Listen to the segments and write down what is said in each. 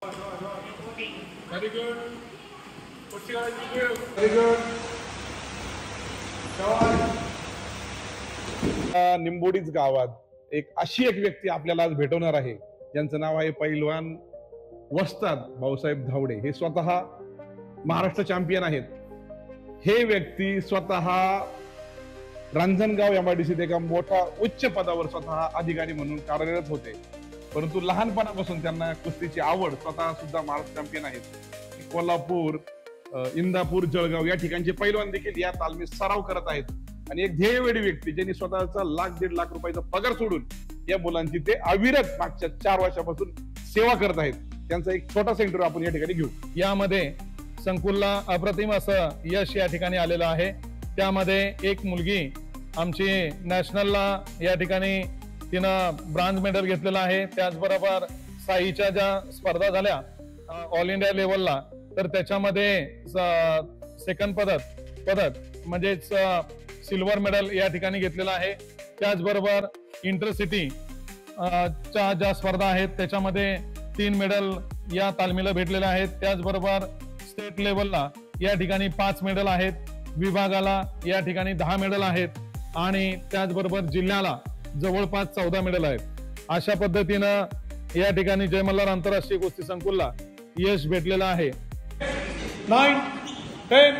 Very good. Very good. निंबोडीच गावात एक अशी एक व्यक्ती आपल्याला आज भेटवणार आहे, ज्यांचं नाव आहे पैलवान वस्ताद भाऊसाहेब धावडे. हे स्वतः महाराष्ट्र चॅम्पियन आहेत. हे व्यक्ती स्वतः रांजणगाव MIDC एका मोठा उच्च पदावर स्वतः अधिकारी म्हणून कार्यरत होते, परंतु लहानपणापासून त्यांना कुस्तीची आवड. स्वतः सुद्धा महाराष्ट्र चॅम्पियन आहेत. कोल्हापूर, इंदापूर, जळगाव या ठिकाणचे पैलवान देखील या तालमीत सराव करत आहेत. आणि एक ध्येयवेडी व्यक्ती ज्यांनी स्वतःचा ₹1.5 लाख रुपयाचा पगार सोडून या मुलांची ते अविरत मागच्या 4 वर्षापासून सेवा करत आहेत. त्यांचा एक छोटा सेंटर आपण या ठिकाणी घेऊ. यामध्ये संकुलला अप्रतिम असं यश या ठिकाणी आलेलं आहे. त्यामध्ये एक मुलगी आमची नॅशनलला या ठिकाणी तिनं ब्रॉन्झ मेडल घेतलेलं आहे. त्याचबरोबर साईच्या ज्या स्पर्धा झाल्या ऑल इंडिया लेवलला, तर त्याच्यामध्ये सेकंड पदक म्हणजेच सिल्वर मेडल या ठिकाणी घेतलेलं आहे. त्याचबरोबर इंटरसिटी च्या ज्या स्पर्धा आहेत त्याच्यामध्ये 3 मेडल या तालमीला भेटलेले आहेत. त्याचबरोबर स्टेट लेवलला या ठिकाणी 5 मेडल आहेत. विभागाला या ठिकाणी 10 मेडल आहेत आणि त्याचबरोबर जिल्ह्याला जवळपास 14 मेडल आहेत. अशा पद्धतीनं या ठिकाणी जय मल्हार आंतरराष्ट्रीय कुस्ती संकुलला यश भेटलेलं आहे. 9, 10,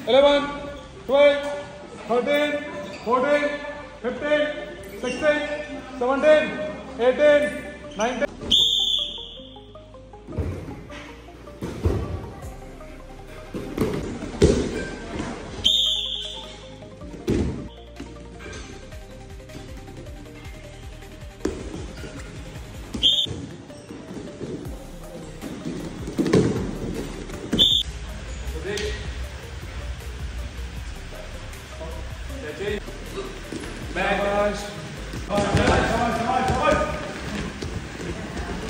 11, 12, 13, 14, 15, 16, 17, 18, 19. Back.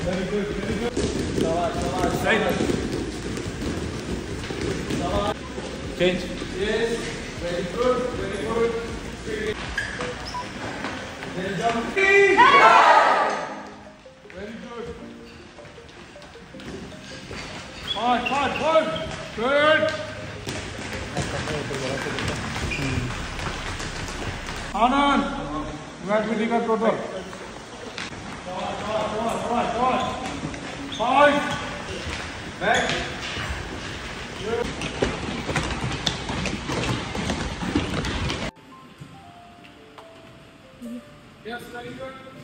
Very good, very good. Right. Change. Yes. Very good, very good. Then jump. Very good. Fine. Good. Anand, mathematical total. Come on. 5. Back. Yes, very good.